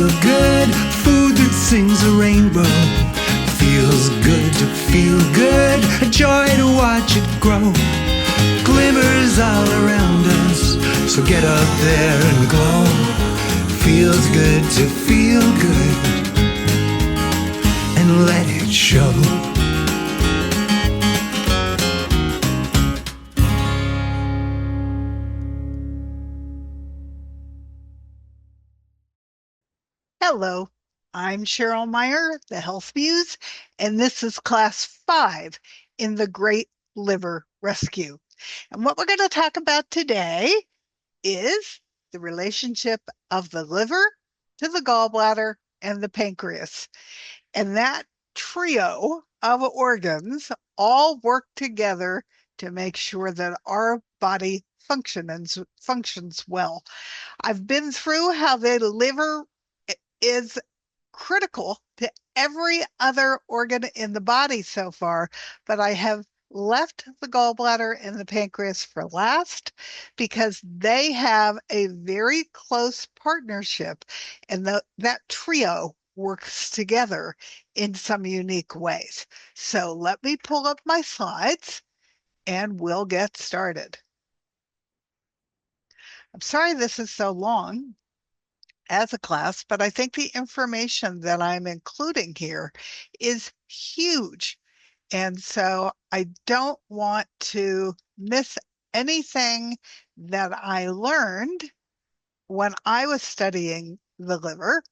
feel good, food that sings a rainbow. Feels good to feel good, a joy to watch it grow. Glimmers all around us, so get up there and glow. Feels good to feel good, and let it show. Hello, I'm Cheryl Meyer, the Health Muse, and this is class 5 in the Great Liver Rescue. And what we're going to talk about today is the relationship of the liver to the gallbladder and the pancreas. And that trio of organs all work together to make sure that our body functions well. I've been through how the liver is critical to every other organ in the body so far, but I have left the gallbladder and the pancreas for last because they have a very close partnership, and that trio works together in some unique ways. So let me pull up my slides and we'll get started. I'm sorry this is so long as a class, but I think the information that I'm including here is huge. And so I don't want to miss anything that I learned when I was studying the liver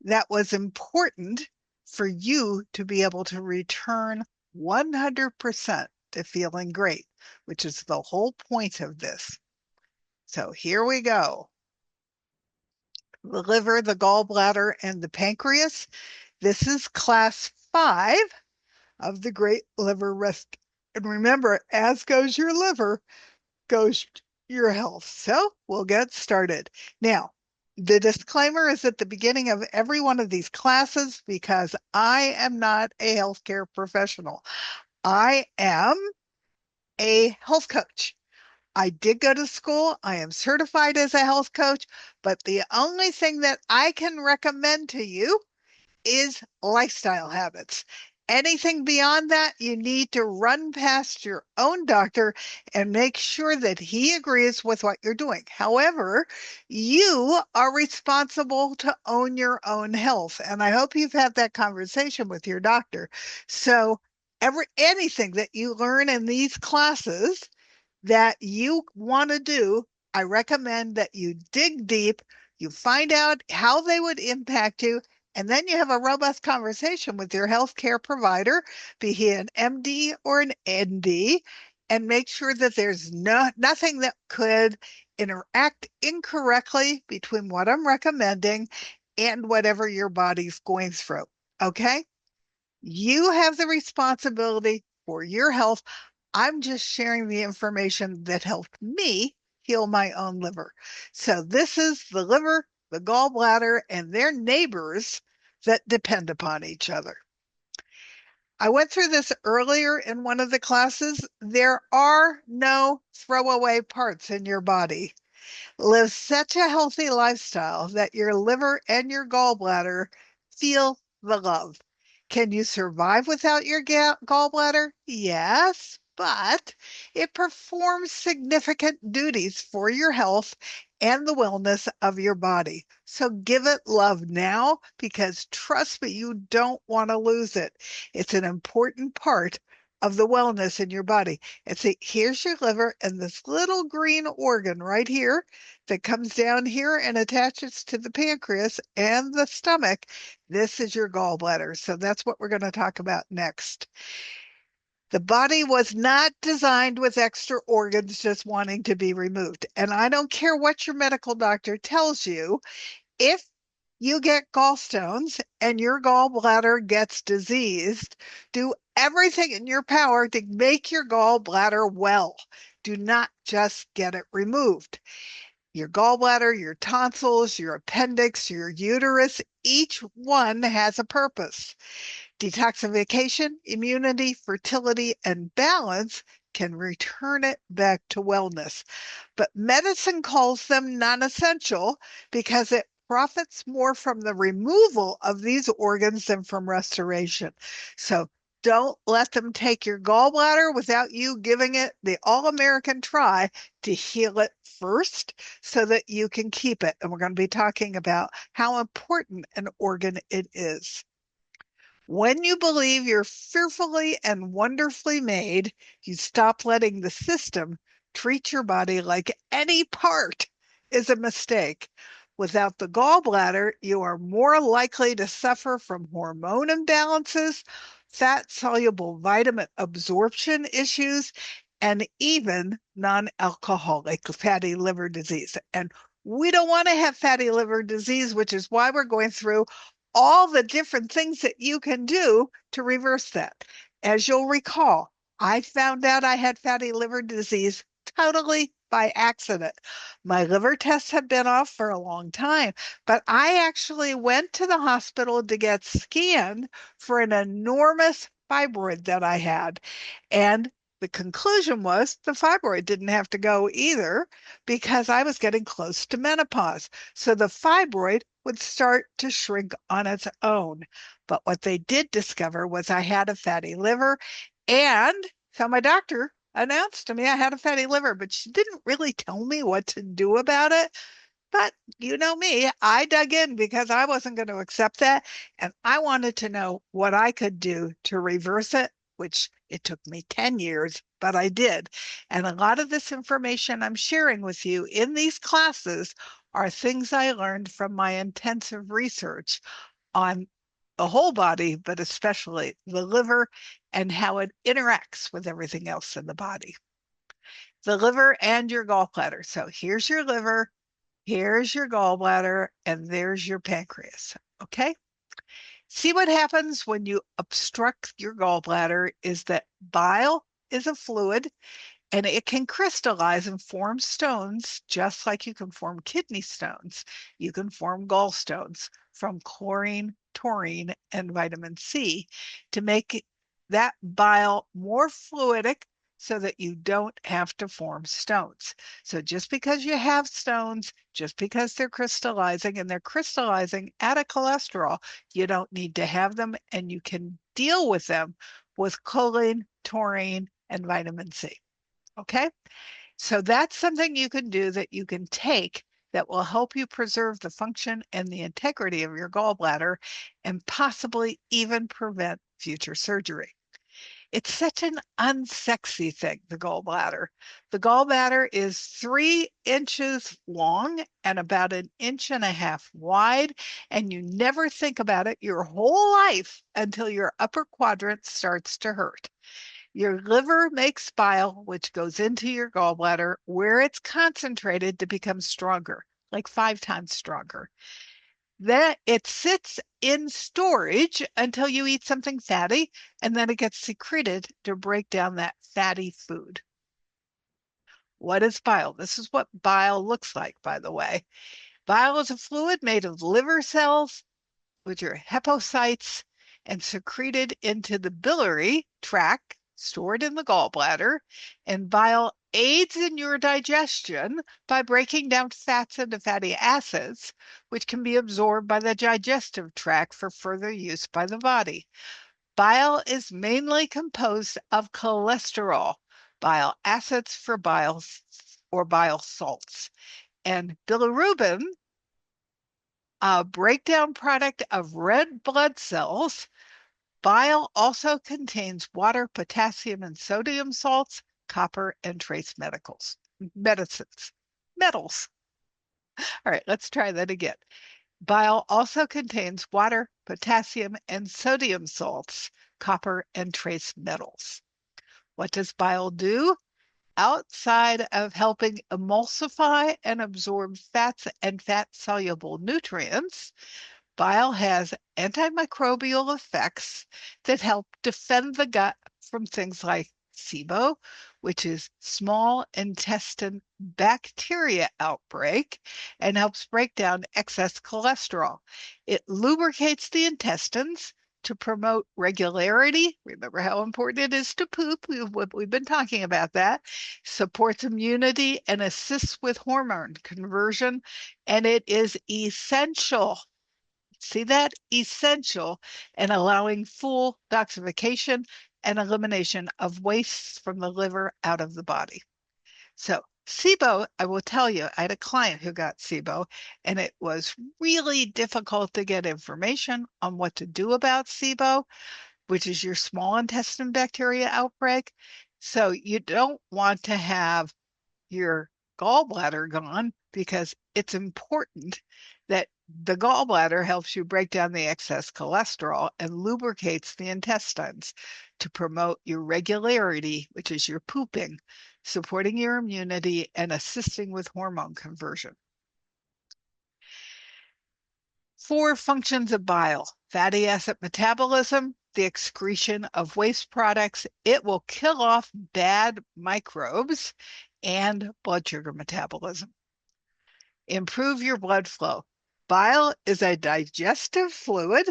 that was important for you to be able to return 100% to feeling great, which is the whole point of this. So here we go. The liver, the gallbladder, and the pancreas. This is class 5 of the Great Liver Rescue. And remember, as goes your liver, goes your health. So we'll get started. Now, the disclaimer is at the beginning of every one of these classes because I am not a healthcare professional. I am a health coach. I did go to school. I am certified as a health coach, but the only thing that I can recommend to you is lifestyle habits. Anything beyond that, you need to run past your own doctor and make sure that he agrees with what you're doing. However, you are responsible to own your own health. And I hope you've had that conversation with your doctor. So anything that you learn in these classes that you want to do, I recommend that you dig deep, you find out how they would impact you, and then you have a robust conversation with your healthcare provider, be he an MD or an ND, and make sure that there's nothing that could interact incorrectly between what I'm recommending and whatever your body's going through. Okay? You have the responsibility for your health. I'm just sharing the information that helped me heal my own liver. So this is the liver, the gallbladder, and their neighbors that depend upon each other. I went through this earlier in one of the classes. There are no throwaway parts in your body. Live such a healthy lifestyle that your liver and your gallbladder feel the love. Can you survive without your gallbladder? Yes, but it performs significant duties for your health and the wellness of your body. So give it love now, because trust me, you don't want to lose it. It's an important part of the wellness in your body. And see, here's your liver and this little green organ right here that comes down here and attaches to the pancreas and the stomach. This is your gallbladder. So that's what we're going to talk about next. The body was not designed with extra organs just wanting to be removed. And I don't care what your medical doctor tells you, if you get gallstones and your gallbladder gets diseased, do everything in your power to make your gallbladder well. Do not just get it removed. Your gallbladder, your tonsils, your appendix, your uterus, each one has a purpose. Detoxification, immunity, fertility, and balance can return it back to wellness. But medicine calls them non-essential because it profits more from the removal of these organs than from restoration. So don't let them take your gallbladder without you giving it the all-American try to heal it first so that you can keep it. And we're going to be talking about how important an organ it is. When you believe you're fearfully and wonderfully made, you stop letting the system treat your body like any part is a mistake. Without the gallbladder, you are more likely to suffer from hormone imbalances, fat-soluble vitamin absorption issues, and even non-alcoholic fatty liver disease. And we don't want to have fatty liver disease, which is why we're going through all the different things that you can do to reverse that. As you'll recall, I found out I had fatty liver disease totally by accident. My liver tests have been off for a long time, but I actually went to the hospital to get scanned for an enormous fibroid that I had. And the conclusion was the fibroid didn't have to go either because I was getting close to menopause. So the fibroid would start to shrink on its own. But what they did discover was I had a fatty liver. And so my doctor announced to me I had a fatty liver, but she didn't really tell me what to do about it. But you know me, I dug in because I wasn't going to accept that. And I wanted to know what I could do to reverse it, which it took me 10 years, but I did. And a lot of this information I'm sharing with you in these classes are things I learned from my intensive research on the whole body, but especially the liver and how it interacts with everything else in the body. The liver and your gallbladder. So here's your liver, here's your gallbladder, and there's your pancreas, okay? See what happens when you obstruct your gallbladder is that bile is a fluid and it can crystallize and form stones just like you can form kidney stones. You can form gallstones from chlorine, taurine, and vitamin C to make that bile more fluidic so that you don't have to form stones. So just because you have stones, just because they're crystallizing and they're crystallizing at a cholesterol, you don't need to have them and you can deal with them with choline, taurine, and vitamin C. Okay, so that's something you can do that you can take that will help you preserve the function and the integrity of your gallbladder and possibly even prevent future surgery. It's such an unsexy thing, the gallbladder. The gallbladder is 3 inches long and about 1.5 inches wide, and you never think about it your whole life until your upper quadrant starts to hurt. Your liver makes bile, which goes into your gallbladder, where it's concentrated to become stronger, like 5 times stronger. Then it sits in storage until you eat something fatty, and then it gets secreted to break down that fatty food. What is bile? This is what bile looks like, by the way. Bile is a fluid made of liver cells, which are hepatocytes, and secreted into the biliary tract, stored in the gallbladder, and bile aids in your digestion by breaking down fats into fatty acids, which can be absorbed by the digestive tract for further use by the body. Bile is mainly composed of cholesterol, bile acids for bile or bile salts, and bilirubin, a breakdown product of red blood cells. Bile also contains water, potassium, and sodium salts, copper, and trace medicines, metals. All right, let's try that again. Bile also contains water, potassium, and sodium salts, copper, and trace metals. What does bile do? Outside of helping emulsify and absorb fats and fat-soluble nutrients, bile has antimicrobial effects that help defend the gut from things like SIBO, which is small intestine bacteria outbreak, and helps break down excess cholesterol. It lubricates the intestines to promote regularity. Remember how important it is to poop. We've been talking about that. Supports immunity and assists with hormone conversion. And it is essential. See that? Essential in allowing full detoxification and elimination of wastes from the liver out of the body. So SIBO, I will tell you, I had a client who got SIBO, and it was really difficult to get information on what to do about SIBO, which is your small intestine bacteria outbreak. So you don't want to have your gallbladder gone because it's important that the gallbladder helps you break down the excess cholesterol and lubricates the intestines to promote your regularity, which is your pooping, supporting your immunity, and assisting with hormone conversion. 4 functions of bile: fatty acid metabolism, the excretion of waste products. It will kill off bad microbes, and blood sugar metabolism. Improve your blood flow. Bile is a digestive fluid,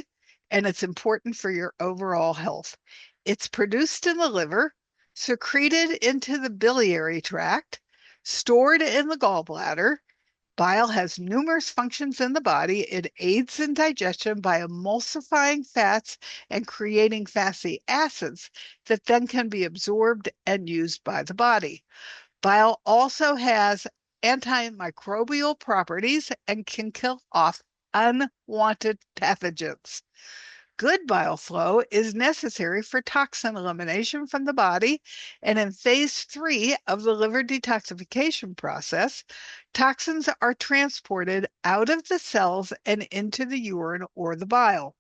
and it's important for your overall health. It's produced in the liver, secreted into the biliary tract, stored in the gallbladder. Bile has numerous functions in the body. It aids in digestion by emulsifying fats and creating fatty acids that then can be absorbed and used by the body. Bile also has antimicrobial properties and can kill off unwanted pathogens. Good bile flow is necessary for toxin elimination from the body, and in phase 3 of the liver detoxification process, toxins are transported out of the cells and into the urine or the bile.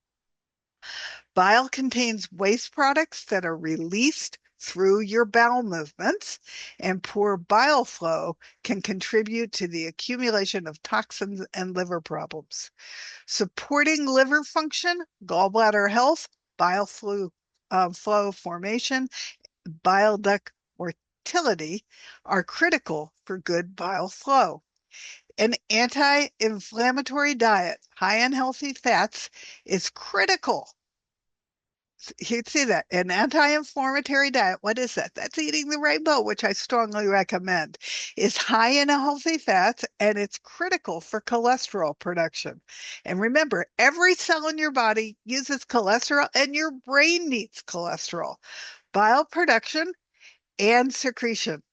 Bile contains waste products that are released through your bowel movements, and poor bile flow can contribute to the accumulation of toxins and liver problems. Supporting liver function, gallbladder health, bile flow formation, bile duct motility are critical for good bile flow. An anti-inflammatory diet high in healthy fats is critical. You'd see that. An anti-inflammatory diet, what is that? That's eating the rainbow, which I strongly recommend. Is high in healthy fats, and it's critical for cholesterol production. And remember, every cell in your body uses cholesterol, and your brain needs cholesterol. Bile production and secretion,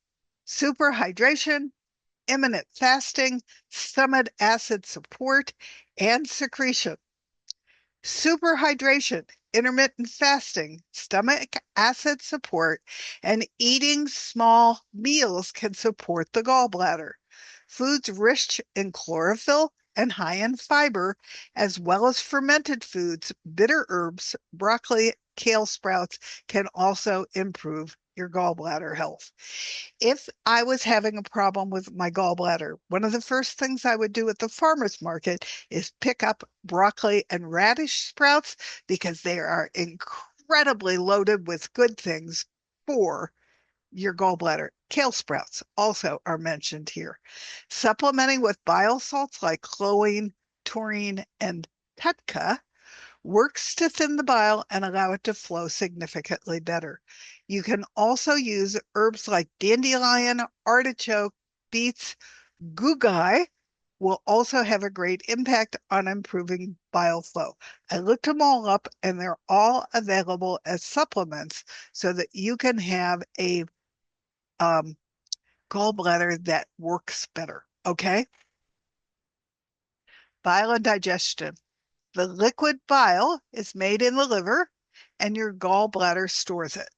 superhydration, intermittent fasting, stomach acid support, and secretion. Superhydration, intermittent fasting, stomach acid support, and eating small meals can support the gallbladder. Foods rich in chlorophyll and high in fiber, as well as fermented foods, bitter herbs, broccoli, kale sprouts, can also improve your gallbladder health. If I was having a problem with my gallbladder, one of the first things I would do at the farmer's market is pick up broccoli and radish sprouts because they are incredibly loaded with good things for your gallbladder. Kale sprouts also are mentioned here. Supplementing with bile salts like choline, taurine, and TUDCA works to thin the bile and allow it to flow significantly better. You can also use herbs like dandelion, artichoke, beets, gugai will also have a great impact on improving bile flow. I looked them all up and they're all available as supplements so that you can have a gallbladder that works better. Okay? Bile and digestion. The liquid bile is made in the liver and your gallbladder stores it.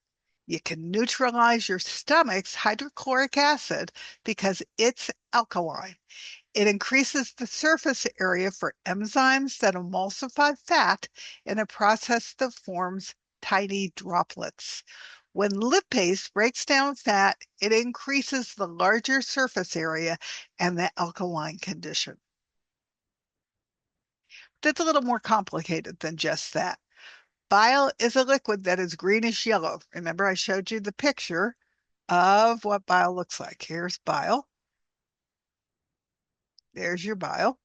You can neutralize your stomach's hydrochloric acid because it's alkaline. It increases the surface area for enzymes that emulsify fat in a process that forms tiny droplets. When lipase breaks down fat, it increases the larger surface area and the alkaline condition. That's a little more complicated than just that. Bile is a liquid that is greenish yellow. Remember, I showed you the picture of what bile looks like. Here's bile. There's your bile.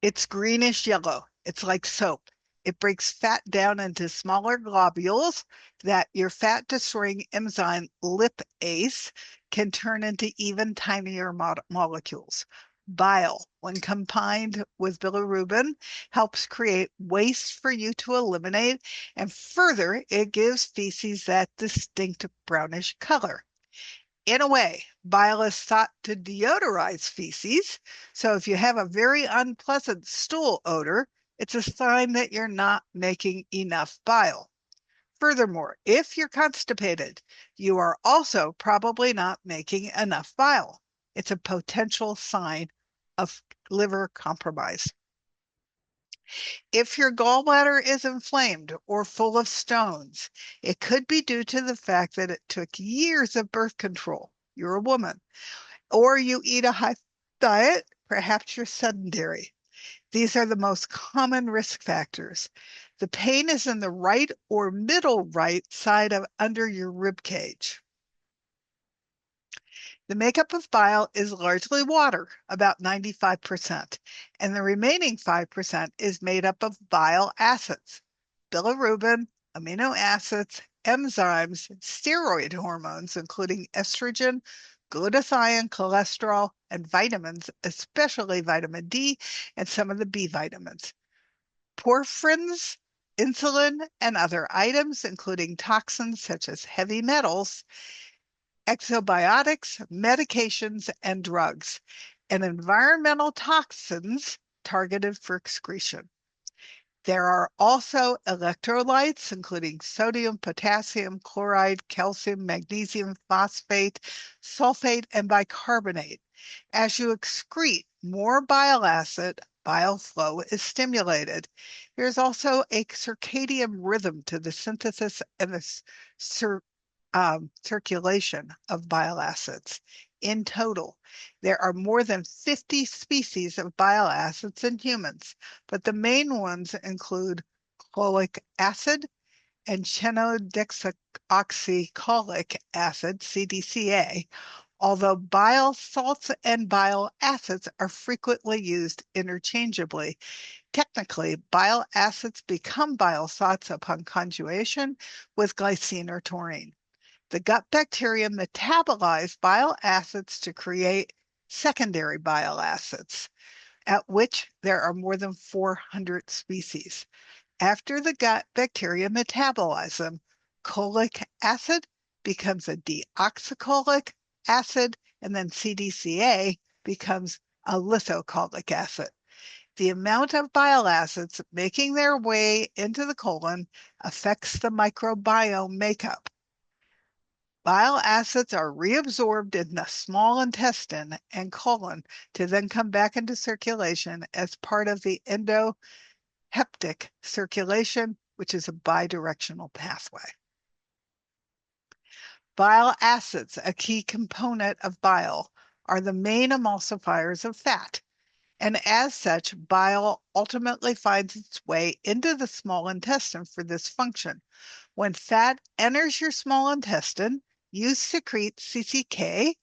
It's greenish yellow. It's like soap. It breaks fat down into smaller globules that your fat-destroying enzyme lipase can turn into even tinier molecules. Bile, when combined with bilirubin, helps create waste for you to eliminate, and further, it gives feces that distinct brownish color. In a way, bile is thought to deodorize feces. So if you have a very unpleasant stool odor, it's a sign that you're not making enough bile. Furthermore, if you're constipated, you are also probably not making enough bile. It's a potential sign of liver compromise. If your gallbladder is inflamed or full of stones, it could be due to the fact that it took years of birth control. You're a woman, or you eat a high diet, perhaps you're sedentary. These are the most common risk factors. The pain is in the right or middle right side of under your rib cage. The makeup of bile is largely water, about 95%, and the remaining 5% is made up of bile acids, bilirubin, amino acids, enzymes, steroid hormones, including estrogen, glutathione, cholesterol, and vitamins, especially vitamin D and some of the B vitamins. Porphyrins, insulin, and other items, including toxins such as heavy metals, exobiotics, medications, and drugs, and environmental toxins targeted for excretion. There are also electrolytes, including sodium, potassium, chloride, calcium, magnesium, phosphate, sulfate, and bicarbonate. As you excrete more bile acid, bile flow is stimulated. There's also a circadian rhythm to the synthesis and the circulation of bile acids. In total, there are more than 50 species of bile acids in humans, but the main ones include cholic acid and chenodeoxycholic acid, CDCA, although bile salts and bile acids are frequently used interchangeably. Technically, bile acids become bile salts upon conjugation with glycine or taurine. The gut bacteria metabolize bile acids to create secondary bile acids, at which there are more than 400 species. After the gut bacteria metabolize them, cholic acid becomes a deoxycholic acid, and then CDCA becomes a lithocholic acid. The amount of bile acids making their way into the colon affects the microbiome makeup. Bile acids are reabsorbed in the small intestine and colon to then come back into circulation as part of the endohepatic circulation, which is a bidirectional pathway. Bile acids, a key component of bile, are the main emulsifiers of fat. And as such, bile ultimately finds its way into the small intestine for this function. When fat enters your small intestine, you secrete CCK,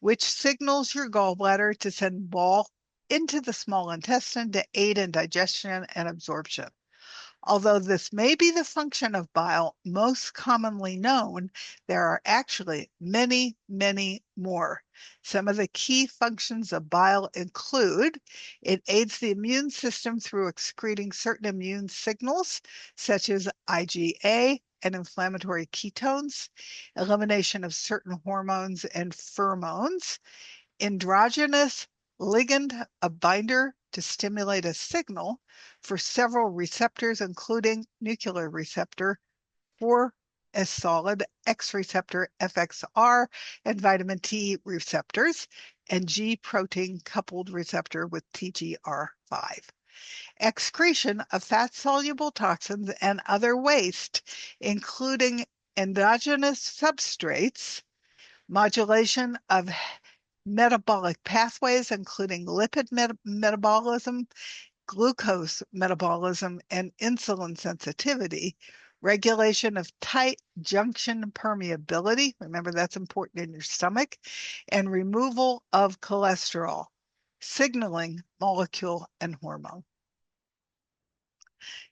which signals your gallbladder to send bile into the small intestine to aid in digestion and absorption. Although this may be the function of bile most commonly known, there are actually many, many more. Some of the key functions of bile include it aids the immune system through excreting certain immune signals, such as IgA and inflammatory ketones, elimination of certain hormones and pheromones, endogenous ligand, a binder to stimulate a signal for several receptors, including nuclear receptor for a solid, X receptor, FXR, and vitamin T receptors, and G protein coupled receptor with TGR5. Excretion of fat-soluble toxins and other waste, including endogenous substrates, modulation of metabolic pathways, including lipid metabolism, glucose metabolism, and insulin sensitivity, regulation of tight junction permeability, remember that's important in your stomach, and removal of cholesterol. signaling molecule and hormone.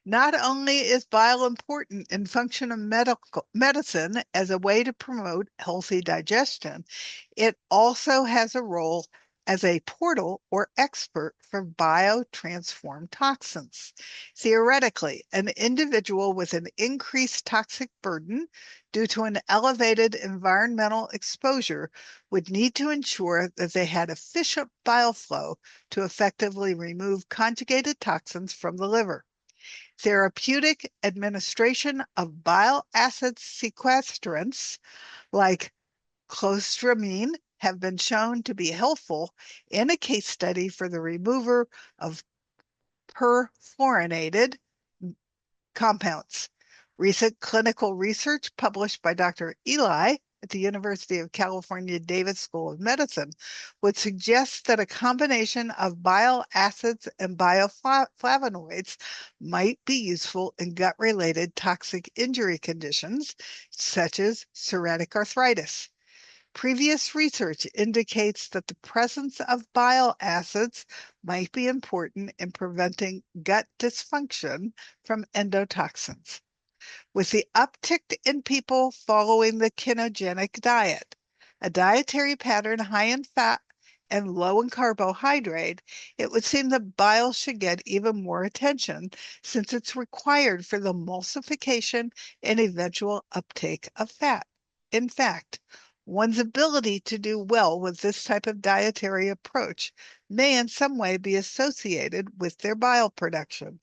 Not only is bile important in functional medicine as a way to promote healthy digestion, it also has a role as a portal or expert for biotransformed toxins. Theoretically, an individual with an increased toxic burden due to an elevated environmental exposure would need to ensure that they had efficient bile flow to effectively remove conjugated toxins from the liver. Therapeutic administration of bile acid sequestrants like clostramine have been shown to be helpful in a case study for the remover of perfluorinated compounds. Recent clinical research published by Dr. Eli at the University of California Davis School of Medicine would suggest that a combination of bile acids and bioflavonoids might be useful in gut-related toxic injury conditions, such as psoriatic arthritis. Previous research indicates that the presence of bile acids might be important in preventing gut dysfunction from endotoxins. With the uptick in people following the ketogenic diet, a dietary pattern high in fat and low in carbohydrate, it would seem that bile should get even more attention since it's required for the emulsification and eventual uptake of fat. In fact, one's ability to do well with this type of dietary approach may in some way be associated with their bile production.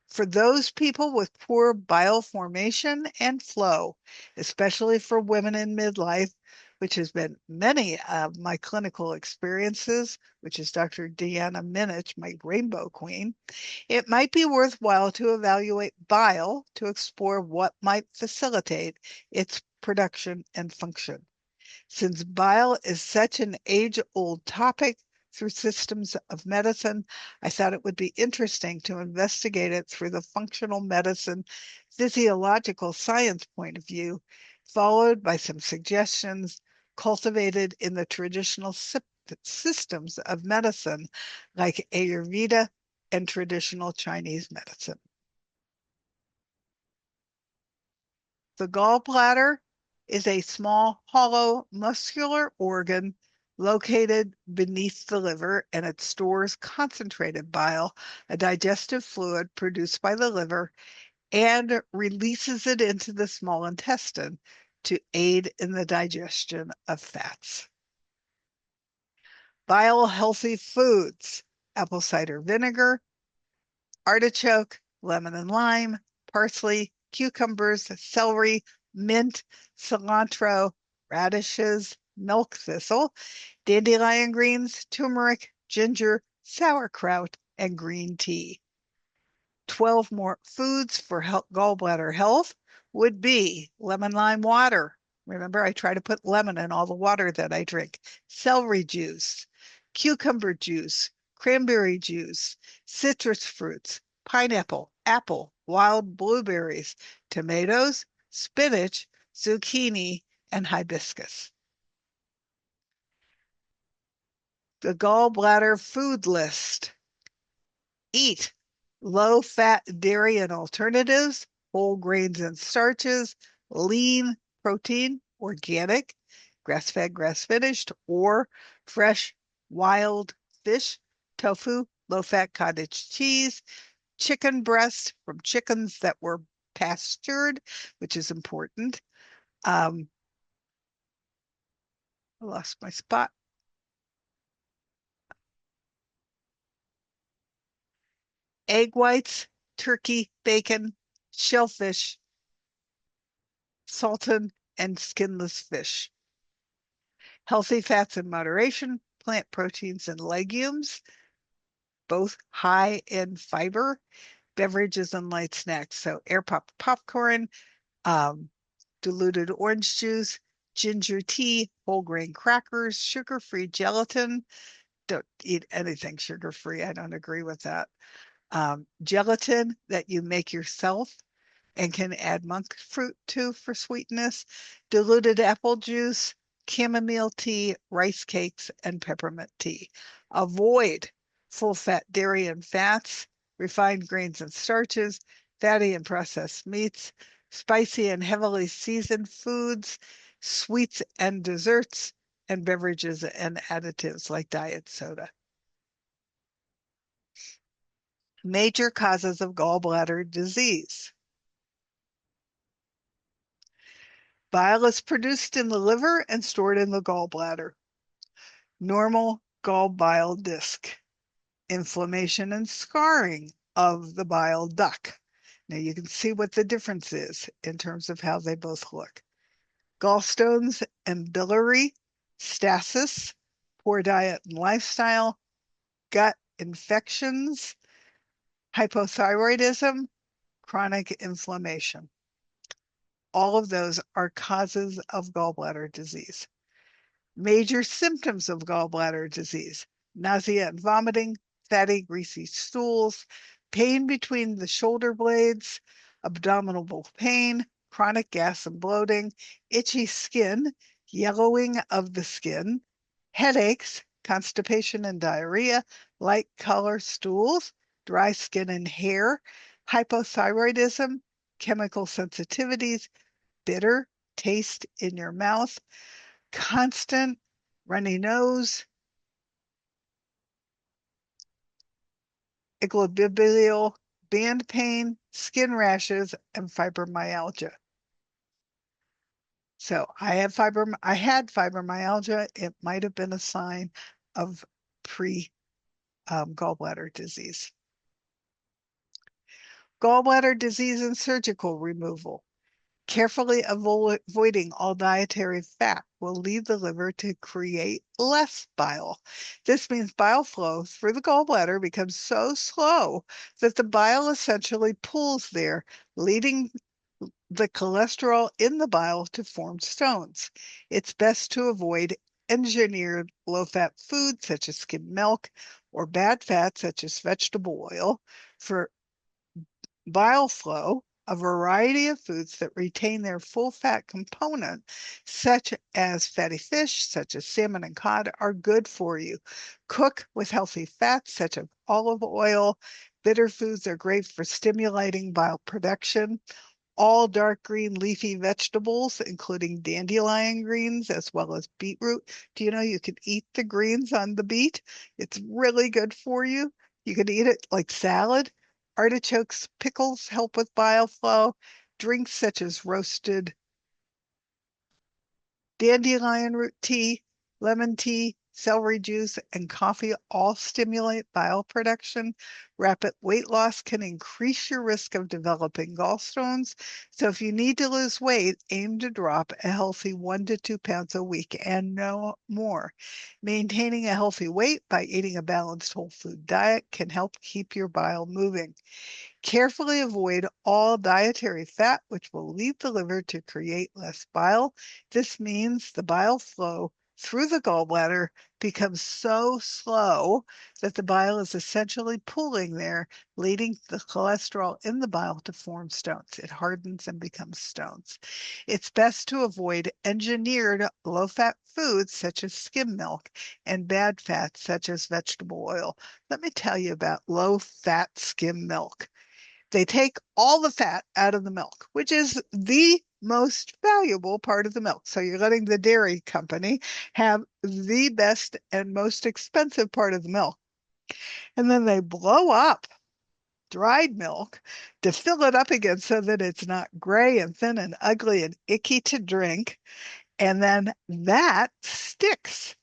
For those people with poor bile formation and flow, especially for women in midlife, which has been many of my clinical experiences, which is Dr. Deanna Minich, my rainbow queen, it might be worthwhile to evaluate bile to explore what might facilitate its production and function. Since bile is such an age-old topic through systems of medicine, I thought it would be interesting to investigate it through the functional medicine, physiological science point of view, followed by some suggestions cultivated in the traditional systems of medicine like Ayurveda and traditional Chinese medicine. The gallbladder is a small, hollow, muscular organ located beneath the liver, and it stores concentrated bile, a digestive fluid produced by the liver, and releases it into the small intestine to aid in the digestion of fats. Bile healthy foods: apple cider vinegar, artichoke, lemon and lime, parsley, cucumbers, celery, mint, cilantro, radishes, milk thistle, dandelion greens, turmeric, ginger, sauerkraut, and green tea. 12 more foods for gallbladder health would be lemon lime water. Remember, I try to put lemon in all the water that I drink. Celery juice, cucumber juice, cranberry juice, citrus fruits, pineapple, apple, wild blueberries, tomatoes, spinach, zucchini, and hibiscus. The gallbladder food list. Eat low-fat dairy and alternatives, whole grains and starches, lean protein, organic, grass-fed, grass-finished, or fresh wild fish, tofu, low-fat cottage cheese, chicken breast from chickens that were pastured, which is important. I lost my spot. Egg whites, turkey, bacon, shellfish, salted and skinless fish. Healthy fats in moderation, plant proteins and legumes, both high in fiber, beverages and light snacks. So air pop popcorn, diluted orange juice, ginger tea, whole grain crackers, sugar-free gelatin. Don't eat anything sugar-free. I don't agree with that. Gelatin that you make yourself and can add monk fruit to for sweetness, diluted apple juice, chamomile tea, rice cakes, and peppermint tea. Avoid full-fat dairy and fats, refined grains and starches, fatty and processed meats, spicy and heavily seasoned foods, sweets and desserts, and beverages and additives like diet soda. Major causes of gallbladder disease. Bile is produced in the liver and stored in the gallbladder. Normal gall-bile disc. Inflammation and scarring of the bile duct. Now you can see what the difference is in terms of how they both look. Gallstones and biliary, stasis, poor diet and lifestyle, gut infections, hypothyroidism, chronic inflammation. All of those are causes of gallbladder disease. Major symptoms of gallbladder disease: nausea and vomiting, fatty, greasy stools, pain between the shoulder blades, abdominal pain, chronic gas and bloating, itchy skin, yellowing of the skin, headaches, constipation and diarrhea, light color stools, dry skin and hair, hypothyroidism, chemical sensitivities, bitter taste in your mouth, constant runny nose, equilibrial band pain, skin rashes, and fibromyalgia. So I had fibromyalgia. It might have been a sign of pre-gallbladder disease. Gallbladder disease and surgical removal. Carefully avoiding all dietary fat will lead the liver to create less bile. This means bile flow through the gallbladder becomes so slow that the bile essentially pools there, leading the cholesterol in the bile to form stones. It's best to avoid engineered low-fat foods such as skim milk or bad fats such as vegetable oil. For bile flow, a variety of foods that retain their full fat component, such as fatty fish, such as salmon and cod, are good for you. Cook with healthy fats, such as olive oil. Bitter foods are great for stimulating bile production. All dark green leafy vegetables, including dandelion greens as well as beetroot. Do you know you can eat the greens on the beet? It's really good for you. You can eat it like salad. Artichokes, pickles help with bile flow. Drinks such as roasted dandelion root tea, lemon tea, celery juice, and coffee all stimulate bile production. Rapid weight loss can increase your risk of developing gallstones. So if you need to lose weight, aim to drop a healthy 1 to 2 pounds a week and no more. Maintaining a healthy weight by eating a balanced whole food diet can help keep your bile moving. Carefully avoid all dietary fat, which will lead the liver to create less bile. This means the bile flow through the gallbladder becomes so slow that the bile is essentially pooling there, leading the cholesterol in the bile to form stones. It hardens and becomes stones. It's best to avoid engineered low-fat foods such as skim milk and bad fats such as vegetable oil. Let me tell you about low-fat skim milk. They take all the fat out of the milk, which is the most valuable part of the milk. So you're letting the dairy company have the best and most expensive part of the milk. And then they blow up dried milk to fill it up again so that it's not gray and thin and ugly and icky to drink. And then that sticks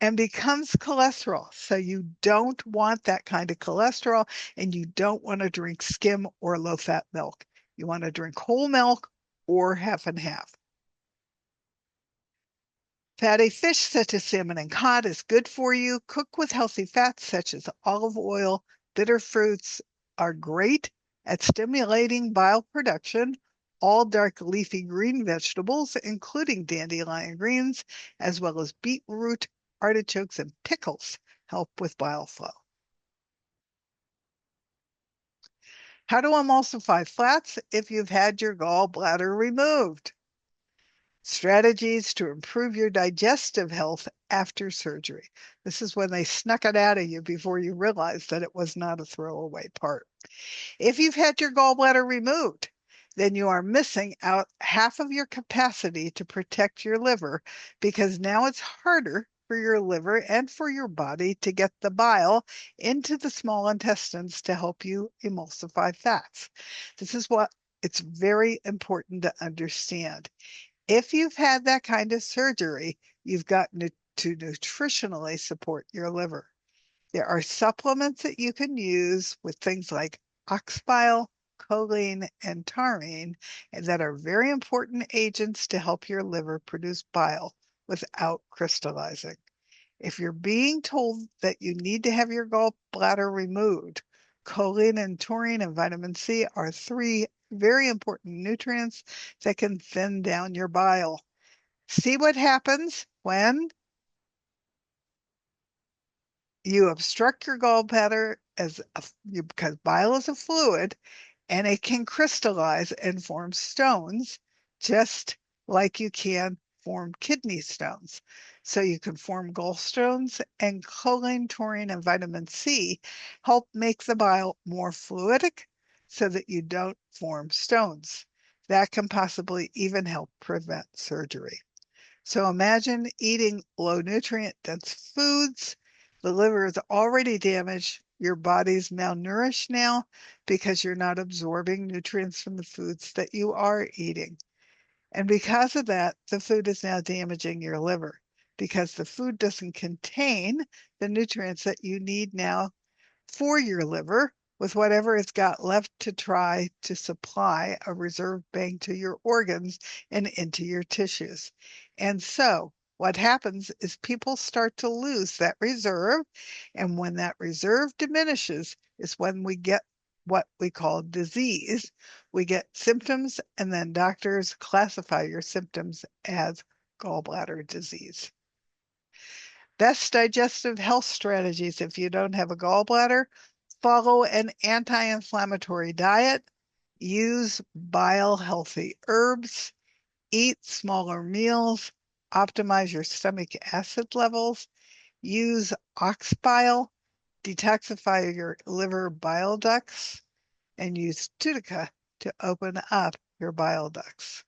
and becomes cholesterol. So you don't want that kind of cholesterol, and you don't want to drink skim or low-fat milk. You want to drink whole milk or half and half. Fatty fish such as salmon and cod is good for you. Cook with healthy fats such as olive oil. Bitter fruits are great at stimulating bile production. All dark leafy green vegetables, including dandelion greens, as well as beetroot, artichokes, and pickles, help with bile flow. How to emulsify flats if you've had your gallbladder removed. Strategies to improve your digestive health after surgery. This is when they snuck it out of you before you realized that it was not a throwaway part. If you've had your gallbladder removed, then you are missing out half of your capacity to protect your liver because now it's harder for your liver and for your body to get the bile into the small intestines to help you emulsify fats. This is what it's very important to understand. If you've had that kind of surgery, you've got to nutritionally support your liver. There are supplements that you can use with things like ox bile, choline, and taurine, and that are very important agents to help your liver produce bile without crystallizing. If you're being told that you need to have your gallbladder removed, choline and taurine and vitamin C are three very important nutrients that can thin down your bile. See what happens when you obstruct your gallbladder because bile is a fluid and it can crystallize and form stones just like you can form kidney stones. So you can form gallstones, and choline, taurine, and vitamin C help make the bile more fluidic so that you don't form stones. That can possibly even help prevent surgery. So imagine eating low nutrient dense foods. The liver is already damaged. Your body's malnourished now because you're not absorbing nutrients from the foods that you are eating. And because of that, the food is now damaging your liver because the food doesn't contain the nutrients that you need now for your liver with whatever it's got left to try to supply a reserve bank to your organs and into your tissues. And so what happens is people start to lose that reserve. And when that reserve diminishes is when we get what we call disease. We get symptoms, and then doctors classify your symptoms as gallbladder disease. Best digestive health strategies if you don't have a gallbladder: follow an anti-inflammatory diet, use bile healthy herbs, eat smaller meals, optimize your stomach acid levels, use ox bile, detoxify your liver bile ducts, and use Tudica to open up your bile ducts.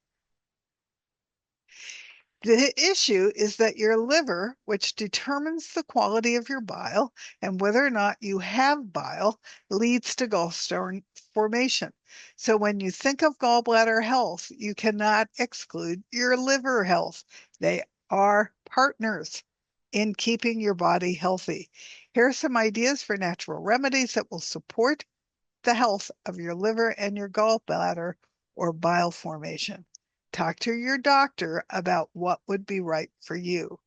The issue is that your liver, which determines the quality of your bile and whether or not you have bile, leads to gallstone formation. So when you think of gallbladder health, you cannot exclude your liver health. They are partners in keeping your body healthy. Here are some ideas for natural remedies that will support the health of your liver and your gallbladder or bile formation. Talk to your doctor about what would be right for you.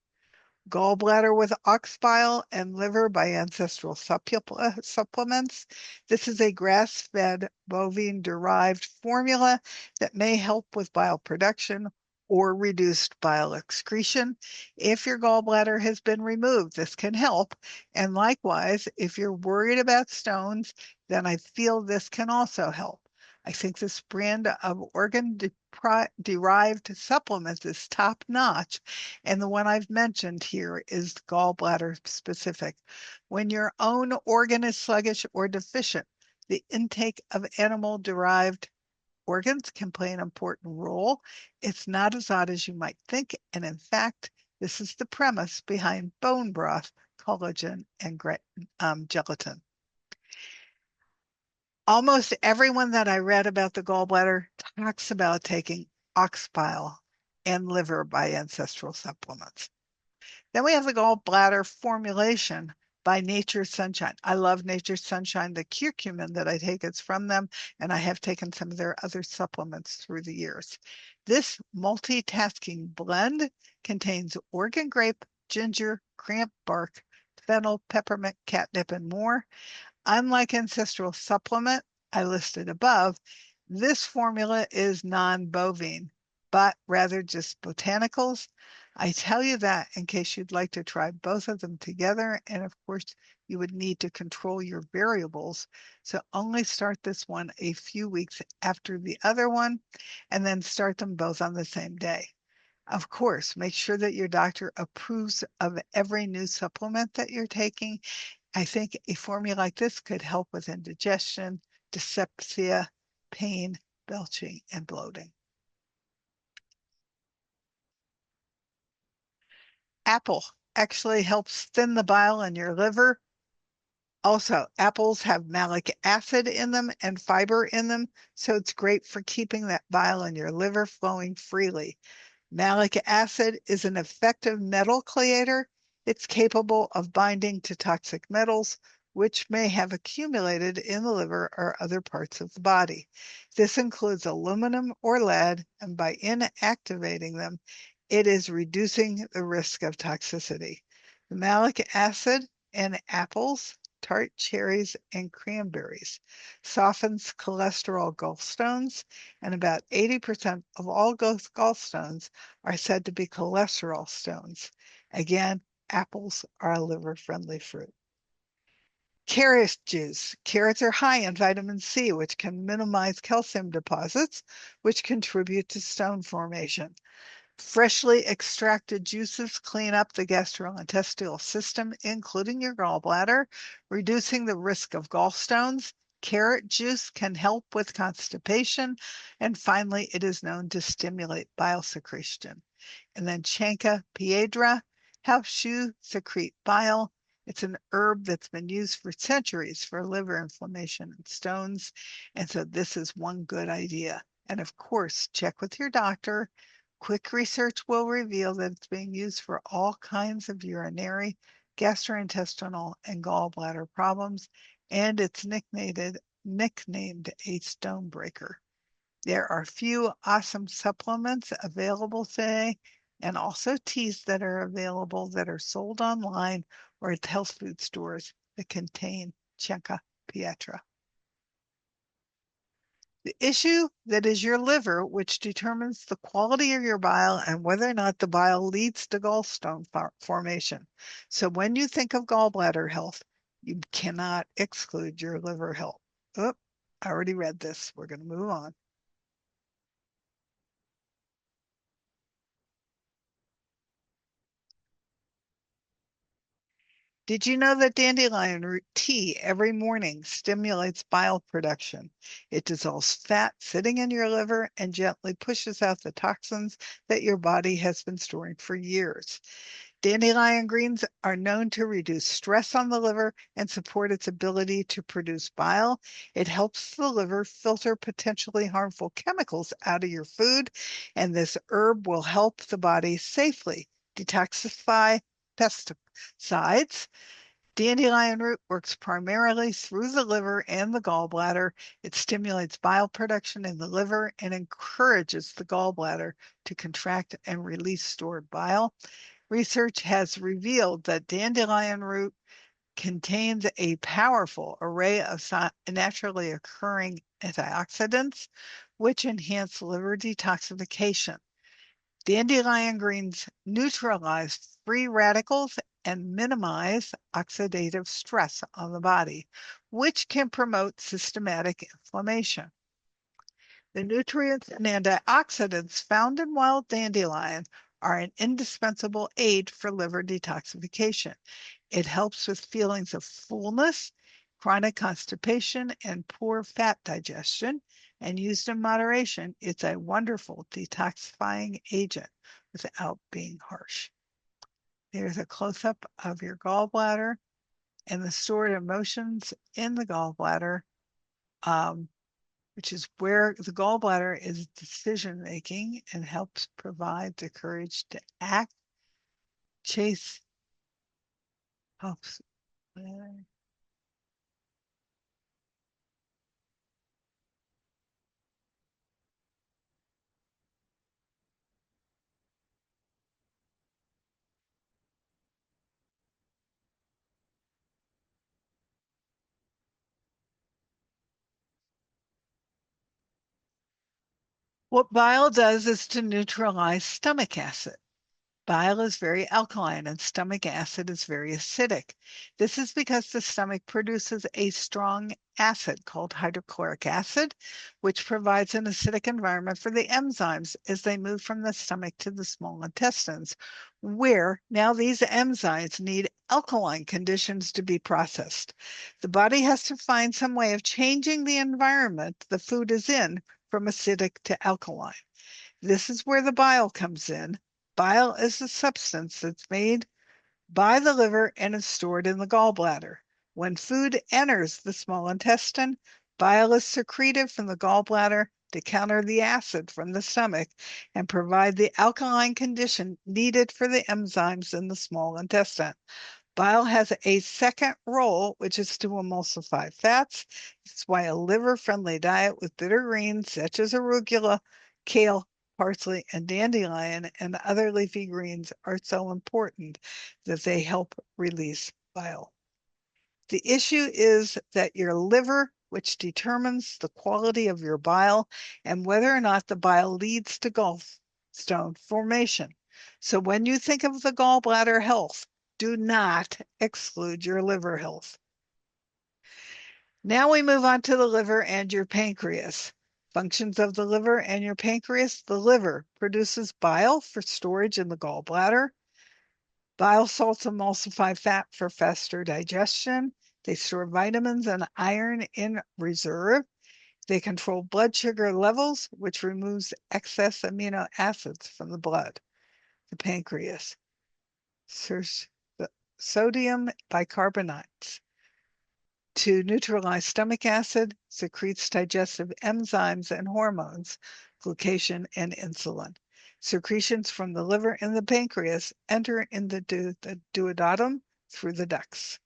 Gallbladder with ox bile and liver by ancestral supplements. This is a grass-fed bovine-derived formula that may help with bile production or reduced bile excretion. If your gallbladder has been removed, this can help. And likewise, if you're worried about stones, then I feel this can also help. I think this brand of organ-derived supplements is top notch, and the one I've mentioned here is gallbladder specific. When your own organ is sluggish or deficient, the intake of animal-derived organs can play an important role. It's not as odd as you might think, and in fact, this is the premise behind bone broth, collagen, and gelatin. Almost everyone that I read about the gallbladder talks about taking ox bile and liver by ancestral supplements. Then we have the gallbladder formulation by Nature's Sunshine. I love Nature's Sunshine. The curcumin that I take is from them, and I have taken some of their other supplements through the years. This multitasking blend contains Oregon grape, ginger, cramp bark, fennel, peppermint, catnip, and more. Unlike ancestral supplement I listed above, this formula is non-bovine, but rather just botanicals. I tell you that in case you'd like to try both of them together. And of course, you would need to control your variables. So only start this one a few weeks after the other one, and then start them both on the same day. Of course, make sure that your doctor approves of every new supplement that you're taking. I think a formula like this could help with indigestion, dyspepsia, pain, belching, and bloating. Apple actually helps thin the bile in your liver. Also, apples have malic acid in them and fiber in them, so it's great for keeping that bile in your liver flowing freely. Malic acid is an effective metal chelator. It's capable of binding to toxic metals, which may have accumulated in the liver or other parts of the body. This includes aluminum or lead, and by inactivating them, it is reducing the risk of toxicity. The malic acid in apples, tart cherries, and cranberries softens cholesterol gallstones, and about 80% of all gallstones are said to be cholesterol stones. Again, apples are a liver-friendly fruit. Carrot juice. Carrots are high in vitamin C, which can minimize calcium deposits, which contribute to stone formation. Freshly extracted juices clean up the gastrointestinal system, including your gallbladder, reducing the risk of gallstones. Carrot juice can help with constipation. And finally, it is known to stimulate bile secretion. And then Chanca piedra helps you secrete bile. It's an herb that's been used for centuries for liver inflammation and stones. And so this is one good idea. And of course, check with your doctor. Quick research will reveal that it's being used for all kinds of urinary, gastrointestinal, and gallbladder problems, and it's nicknamed a stone breaker. There are few awesome supplements available today, and also teas that are available that are sold online or at health food stores that contain Checa Pietra. The issue that is your liver, which determines the quality of your bile and whether or not the bile leads to gallstone formation. So when you think of gallbladder health, you cannot exclude your liver health. Oh, I already read this. We're going to move on. Did you know that dandelion root tea every morning stimulates bile production? It dissolves fat sitting in your liver and gently pushes out the toxins that your body has been storing for years. Dandelion greens are known to reduce stress on the liver and support its ability to produce bile. It helps the liver filter potentially harmful chemicals out of your food, and this herb will help the body safely detoxify pesticides. Dandelion root works primarily through the liver and the gallbladder. It stimulates bile production in the liver and encourages the gallbladder to contract and release stored bile. Research has revealed that dandelion root contains a powerful array of naturally occurring antioxidants, which enhance liver detoxification. Dandelion greens neutralize free radicals and minimize oxidative stress on the body, which can promote systematic inflammation. The nutrients and antioxidants found in wild dandelion are an indispensable aid for liver detoxification. It helps with feelings of fullness, chronic constipation, and poor fat digestion. And used in moderation, it's a wonderful detoxifying agent without being harsh. There's a close-up of your gallbladder and the stored emotions in the gallbladder, which is where the gallbladder is decision making and helps provide the courage to act, chase, helps. What bile does is to neutralize stomach acid. Bile is very alkaline and stomach acid is very acidic. This is because the stomach produces a strong acid called hydrochloric acid, which provides an acidic environment for the enzymes as they move from the stomach to the small intestines, where now these enzymes need alkaline conditions to be processed. The body has to find some way of changing the environment the food is in from acidic to alkaline. This is where the bile comes in. Bile is the substance that's made by the liver and is stored in the gallbladder. When food enters the small intestine, bile is secreted from the gallbladder to counter the acid from the stomach and provide the alkaline condition needed for the enzymes in the small intestine. Bile has a second role, which is to emulsify fats. That's why a liver-friendly diet with bitter greens such as arugula, kale, parsley, and dandelion and other leafy greens are so important that they help release bile. The issue is that your liver, which determines the quality of your bile and whether or not the bile leads to gallstone formation. So when you think of the gallbladder health, do not exclude your liver health. Now we move on to the liver and your pancreas. Functions of the liver and your pancreas. The liver produces bile for storage in the gallbladder. Bile salts emulsify fat for faster digestion. They store vitamins and iron in reserve. They control blood sugar levels, which removes excess amino acids from the blood. The pancreas. Sodium bicarbonate to neutralize stomach acid, secretes digestive enzymes and hormones, glucation and insulin. Secretions from the liver and the pancreas enter in the duodenum through the ducts.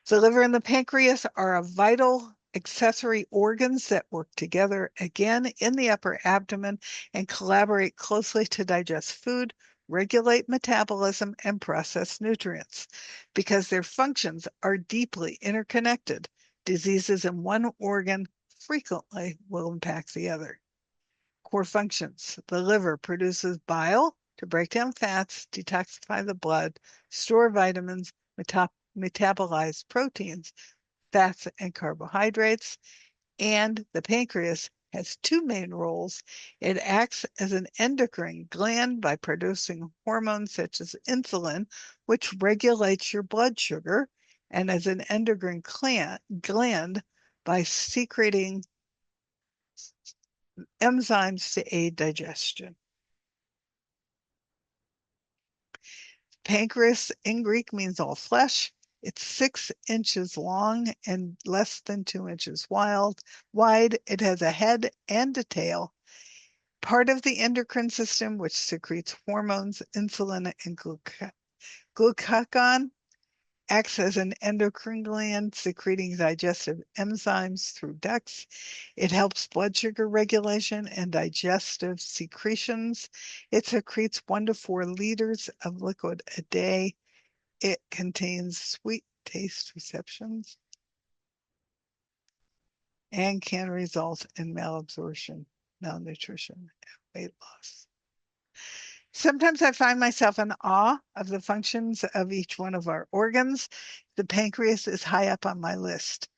The liver and the pancreas are vital accessory organs that work together again in the upper abdomen and collaborate closely to digest food, regulate metabolism, and process nutrients. Because their functions are deeply interconnected, diseases in one organ frequently will impact the other. Core functions. The liver produces bile to break down fats, detoxify the blood, store vitamins, metabolize proteins, fats, and carbohydrates. And the pancreas has two main roles. It acts as an endocrine gland by producing hormones such as insulin, which regulates your blood sugar, and as an endocrine gland by secreting enzymes to aid digestion. Pancreas in Greek means all flesh. It's 6 inches long and less than 2 inches wide. It has a head and a tail. Part of the endocrine system, which secretes hormones, insulin, and glucagon, acts as an endocrine gland, secreting digestive enzymes through ducts. It helps blood sugar regulation and digestive secretions. It secretes 1 to 4 liters of liquid a day. It contains sweet taste receptors and can result in malabsorption, malnutrition, and weight loss. Sometimes I find myself in awe of the functions of each one of our organs. The pancreas is high up on my list.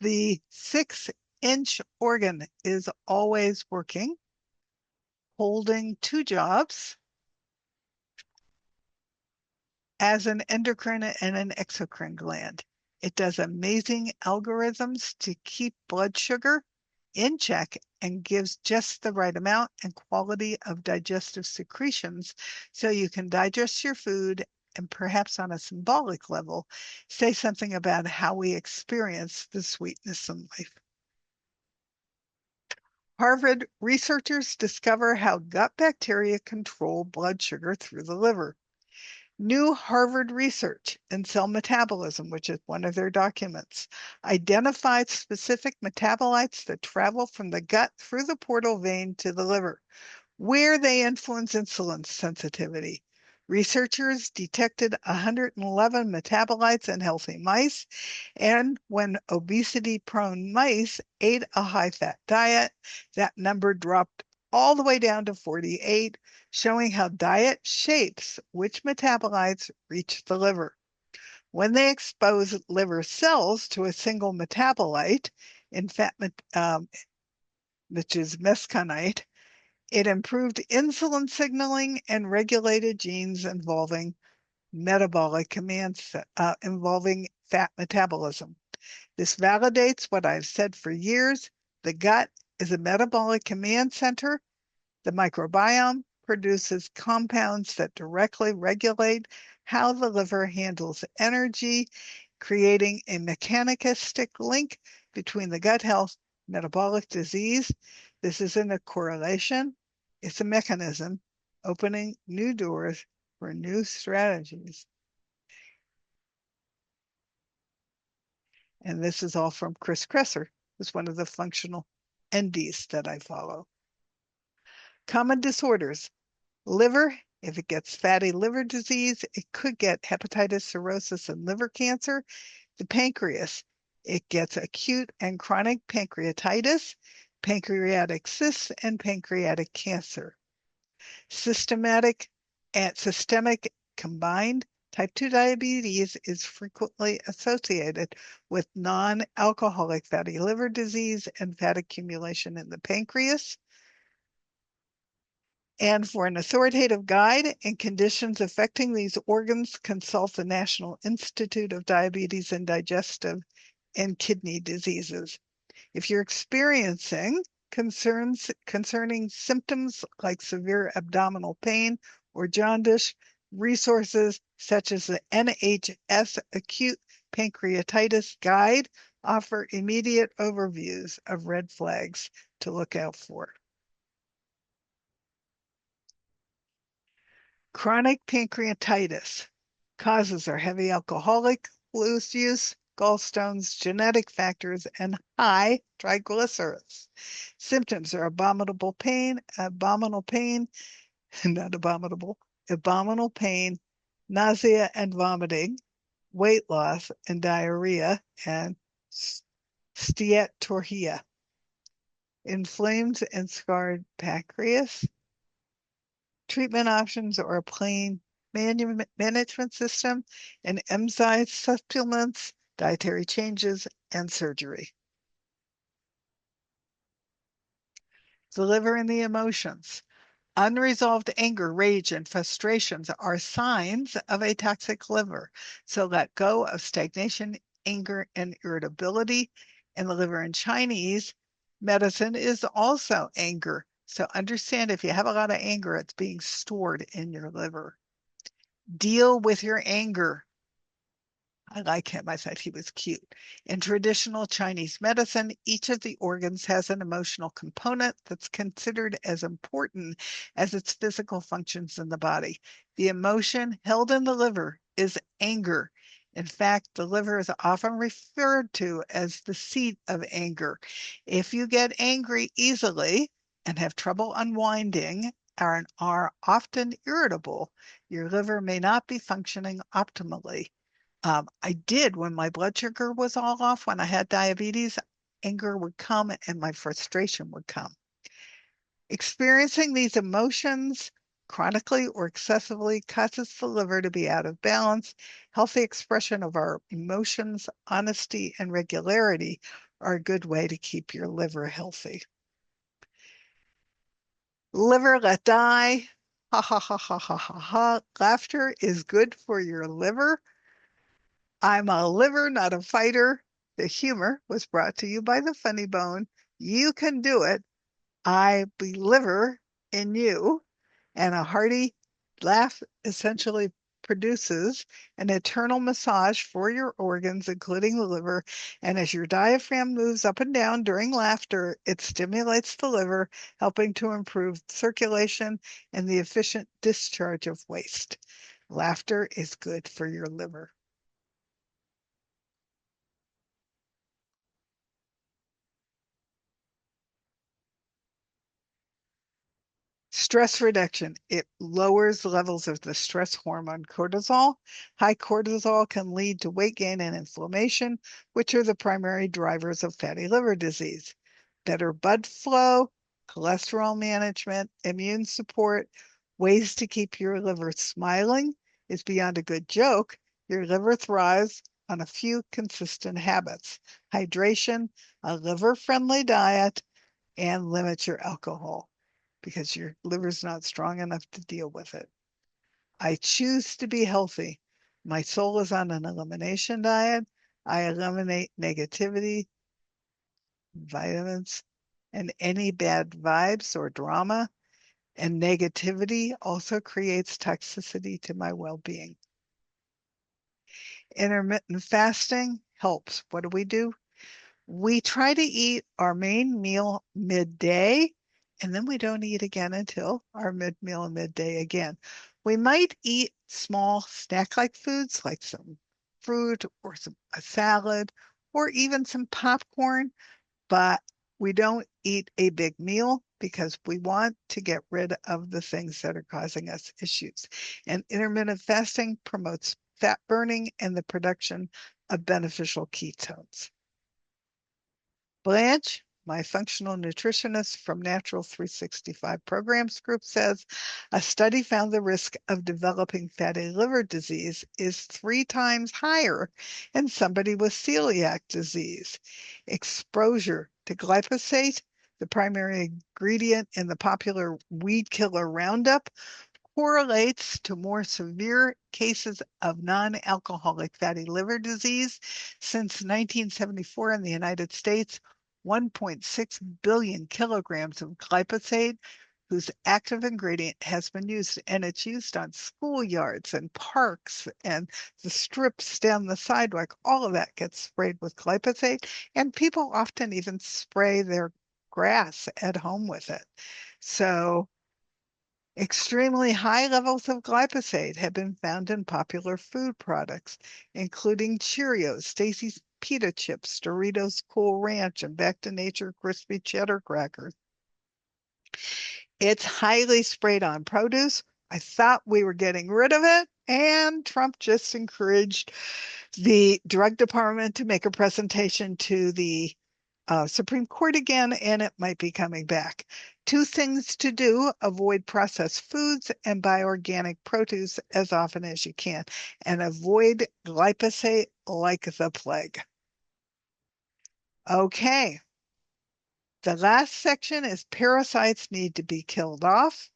The 6-inch organ is always working, holding 2 jobs as an endocrine and an exocrine gland. It does amazing algorithms to keep blood sugar in check and gives just the right amount and quality of digestive secretions so you can digest your food and perhaps on a symbolic level, say something about how we experience the sweetness in life. Harvard researchers discover how gut bacteria control blood sugar through the liver. New Harvard research in cell metabolism, which is one of their documents, identified specific metabolites that travel from the gut through the portal vein to the liver, where they influence insulin sensitivity. Researchers detected 111 metabolites in healthy mice, and when obesity-prone mice ate a high-fat diet, that number dropped all the way down to 48, showing how diet shapes which metabolites reach the liver. When they expose liver cells to a single metabolite, in fat, which is mesconite, it improved insulin signaling and regulated genes involving metabolic commands involving fat metabolism. This validates what I've said for years. The gut is a metabolic command center. The microbiome produces compounds that directly regulate how the liver handles energy, creating a mechanistic link between the gut health and metabolic disease. This isn't a correlation, it's a mechanism opening new doors for new strategies. And this is all from Chris Kresser, who's one of the functional NDs that I follow. Common disorders. Liver, if it gets fatty liver disease, it could get hepatitis, cirrhosis, and liver cancer. The pancreas, it gets acute and chronic pancreatitis, pancreatic cysts, and pancreatic cancer. Systemic combined type 2 diabetes is frequently associated with non-alcoholic fatty liver disease and fat accumulation in the pancreas. And for an authoritative guide in conditions affecting these organs, consult the National Institute of Diabetes and Digestive and Kidney Diseases. If you're experiencing concerns concerning symptoms like severe abdominal pain or jaundice, resources such as the NHS Acute Pancreatitis Guide offer immediate overviews of red flags to look out for. Chronic pancreatitis causes are heavy alcoholic use, gallstones, genetic factors, and high triglycerides. Symptoms are abdominal pain, not abominable, abdominal pain, nausea and vomiting, weight loss and diarrhea, and steatorrhea. Inflamed and scarred pancreas. Treatment options are a plain management system and enzyme supplements, dietary changes, and surgery. The liver and the emotions. Unresolved anger, rage, and frustrations are signs of a toxic liver. So let go of stagnation, anger, and irritability. And the liver in Chinese medicine is also anger. So understand if you have a lot of anger, it's being stored in your liver. Deal with your anger. I like him. I thought he was cute. In traditional Chinese medicine, each of the organs has an emotional component that's considered as important as its physical functions in the body. The emotion held in the liver is anger. In fact, the liver is often referred to as the seat of anger. If you get angry easily and have trouble unwinding and are often irritable, your liver may not be functioning optimally. I did when my blood sugar was all off, when I had diabetes, anger would come and my frustration would come. Experiencing these emotions chronically or excessively causes the liver to be out of balance. Healthy expression of our emotions, honesty, and regularity are a good way to keep your liver healthy. Liver let die. Ha ha ha ha ha ha ha. Laughter is good for your liver. I'm a liver, not a fighter. The humor was brought to you by the Funny Bone. You can do it. I believe in you. And a hearty laugh essentially produces an eternal massage for your organs, including the liver. And as your diaphragm moves up and down during laughter, it stimulates the liver, helping to improve circulation and the efficient discharge of waste. Laughter is good for your liver. Stress reduction. It lowers levels of the stress hormone cortisol. High cortisol can lead to weight gain and inflammation, which are the primary drivers of fatty liver disease. Better blood flow cholesterol management, immune support, ways to keep your liver smiling is beyond a good joke. Your liver thrives on a few consistent habits: hydration, a liver-friendly diet, and limit your alcohol because your liver's not strong enough to deal with it. I choose to be healthy. My soul is on an elimination diet. I eliminate negativity, vitamins, and any bad vibes or drama. And negativity also creates toxicity to my well-being. Intermittent fasting helps. What do? We try to eat our main meal midday, and then we don't eat again until our mid-meal and midday again. We might eat small snack-like foods like some fruit or a salad or even some popcorn, but we don't eat a big meal because we want to get rid of the things that are causing us issues. And intermittent fasting promotes fat burning and the production of beneficial ketones. Blanche, my functional nutritionist from Natural 365 Programs Group, says a study found the risk of developing fatty liver disease is 3 times higher in somebody with celiac disease. Exposure to glyphosate, the primary ingredient in the popular weed killer Roundup, correlates to more severe cases of non-alcoholic fatty liver disease. Since 1974 in the United States, 1.6 billion kilograms of glyphosate, whose active ingredient has been used, and it's used on schoolyards and parks and the strips down the sidewalk. All of that gets sprayed with glyphosate, and people often even spray their grass at home with it. So extremely high levels of glyphosate have been found in popular food products, including Cheerios, Stacy's Pita Chips, Doritos Cool Ranch, and Back to Nature Crispy Cheddar Crackers. It's highly sprayed on produce. I thought we were getting rid of it, and Trump just encouraged the drug department to make a presentation to the Supreme Court again, and it might be coming back. 2 things to do: avoid processed foods and buy organic produce as often as you can, and avoid glyphosate like the plague. Okay, the last section is parasites need to be killed off.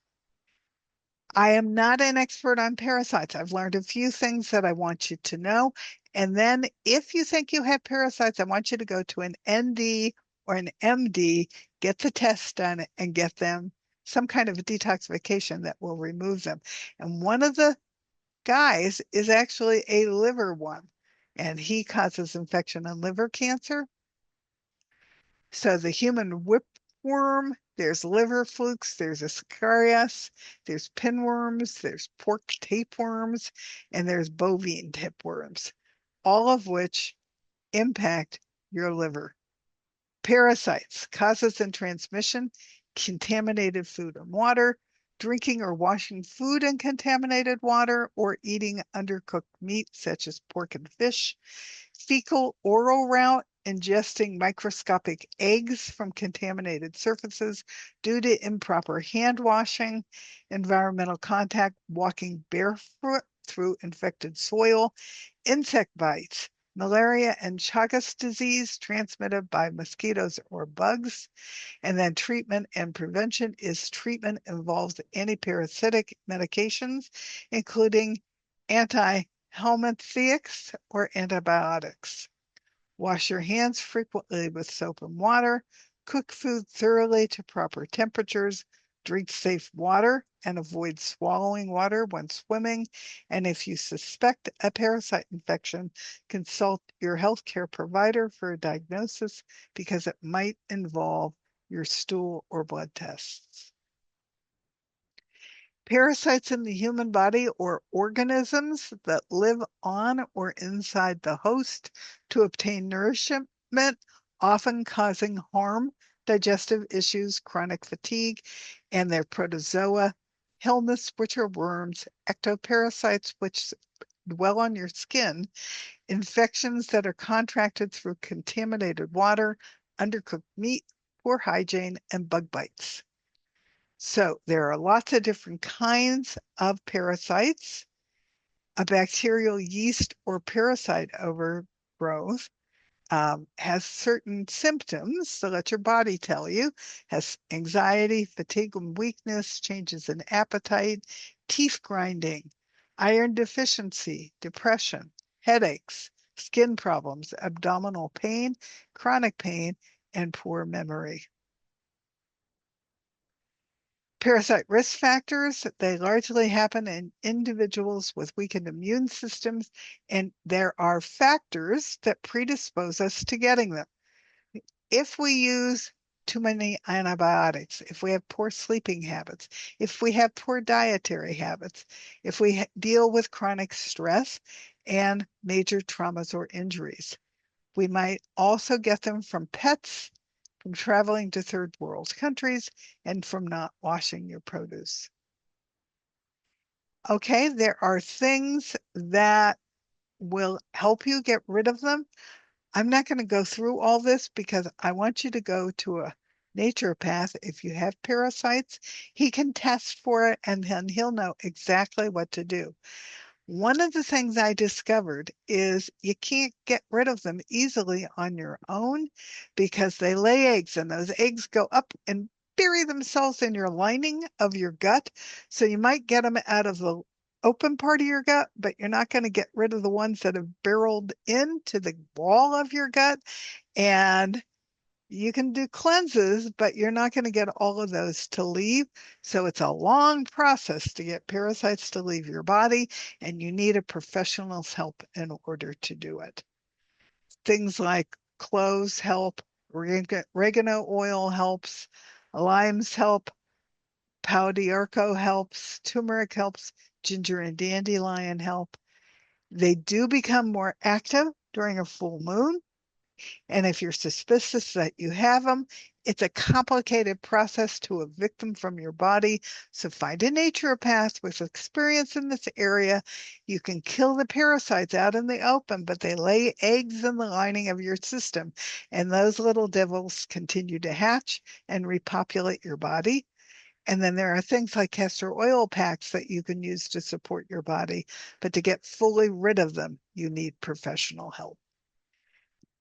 I am not an expert on parasites. I've learned a few things that I want you to know. And then if you think you have parasites, I want you to go to an ND or an MD, get the test done, and get them some kind of a detoxification that will remove them. And one of the guys is actually a liver one, and he causes infection and liver cancer. So the human whipworm, there's liver flukes, there's Ascaris, there's pinworms, there's pork tapeworms, and there's bovine tapeworms, all of which impact your liver. Parasites, causes and transmission: contaminated food and water, drinking or washing food in contaminated water, or eating undercooked meat such as pork and fish. Fecal oral route: ingesting microscopic eggs from contaminated surfaces due to improper hand washing. Environmental contact: walking barefoot through infected soil. Insect bites: malaria and Chagas disease transmitted by mosquitoes or bugs. And then treatment and prevention is treatment involves antiparasitic medications, including anti-helminthics or antibiotics. Wash your hands frequently with soap and water. Cook food thoroughly to proper temperatures. Drink safe water and avoid swallowing water when swimming. And if you suspect a parasite infection, consult your healthcare provider for a diagnosis because it might involve your stool or blood tests. Parasites in the human body or organisms that live on or inside the host to obtain nourishment, often causing harm, digestive issues, chronic fatigue, and their protozoa, helminths, which are worms, ectoparasites, which dwell on your skin, infections that are contracted through contaminated water, undercooked meat, poor hygiene, and bug bites. So there are lots of different kinds of parasites. A bacterial yeast or parasite overgrowth has certain symptoms, so let your body tell you, has anxiety, fatigue and weakness, changes in appetite, teeth grinding, iron deficiency, depression, headaches, skin problems, abdominal pain, chronic pain, and poor memory. Parasite risk factors, they largely happen in individuals with weakened immune systems, and there are factors that predispose us to getting them. If we use too many antibiotics, if we have poor sleeping habits, if we have poor dietary habits, if we deal with chronic stress and major traumas or injuries, we might also get them from pets, from traveling to third world countries, and from not washing your produce. Okay, there are things that will help you get rid of them. I'm not going to go through all this because I want you to go to a naturopath. If you have parasites, he can test for it and then he'll know exactly what to do. One of the things I discovered is you can't get rid of them easily on your own because they lay eggs and those eggs go up and bury themselves in your lining of your gut. So you might get them out of the open part of your gut, but you're not going to get rid of the ones that have burrowed into the wall of your gut. And you can do cleanses, but you're not going to get all of those to leave. So it's a long process to get parasites to leave your body, and you need a professional's help in order to do it. Things like cloves help, oregano oil helps, limes help, pau d'arco helps, turmeric helps, ginger and dandelion help. They do become more active during a full moon. And if you're suspicious that you have them, it's a complicated process to evict them from your body. So find a naturopath with experience in this area. You can kill the parasites out in the open, but they lay eggs in the lining of your system. And those little devils continue to hatch and repopulate your body. And then there are things like castor oil packs that you can use to support your body. But to get fully rid of them, you need professional help.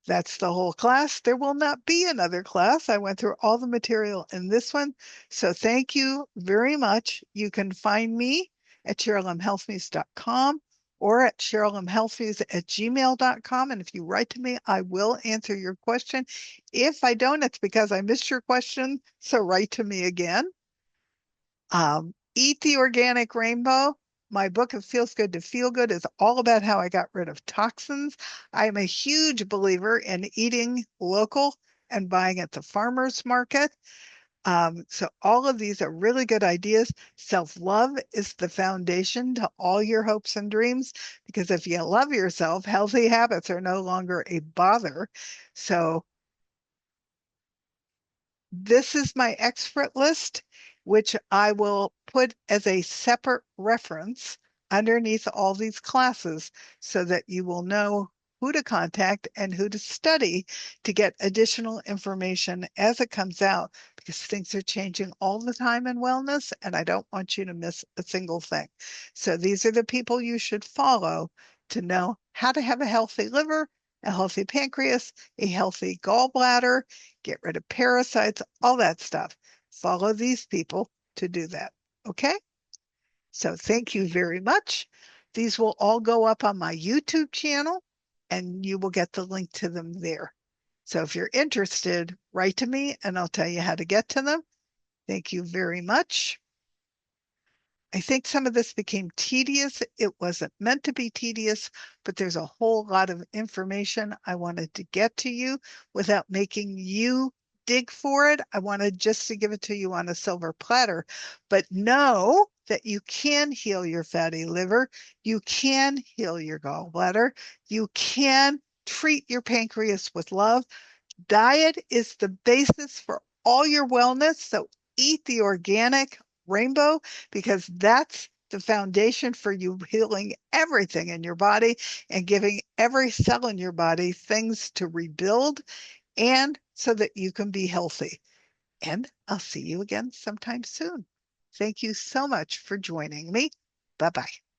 That's the whole class. There will not be another class. I went through all the material in this one. So thank you very much. You can find me at CherylMHealthMuse.com or at CherylMHealthMuse@gmail.com. And if you write to me, I will answer your question. If I don't, it's because I missed your question. So write to me again. Eat the Organic Rainbow. My book, It Feels Good to Feel Good, is all about how I got rid of toxins. I'm a huge believer in eating local and buying at the farmer's market. So all of these are really good ideas. Self-love is the foundation to all your hopes and dreams, because if you love yourself, healthy habits are no longer a bother. So this is my expert list, which I will put as a separate reference underneath all these classes so that you will know who to contact and who to study to get additional information as it comes out, because things are changing all the time in wellness, and I don't want you to miss a single thing. So these are the people you should follow to know how to have a healthy liver, a healthy pancreas, a healthy gallbladder, get rid of parasites, all that stuff. Follow these people to do that. Okay? So thank you very much. These will all go up on my YouTube channel and you will get the link to them there. So if you're interested, write to me and I'll tell you how to get to them. Thank you very much. I think some of this became tedious. It wasn't meant to be tedious, but there's a whole lot of information I wanted to get to you without making you dig for it. I wanted just to give it to you on a silver platter, but know that you can heal your fatty liver. You can heal your gallbladder. You can treat your pancreas with love. Diet is the basis for all your wellness. So eat the organic rainbow, because that's the foundation for you healing everything in your body and giving every cell in your body things to rebuild, and so that you can be healthy. and I'll see you again sometime soon. Thank you so much for joining me. Bye-bye.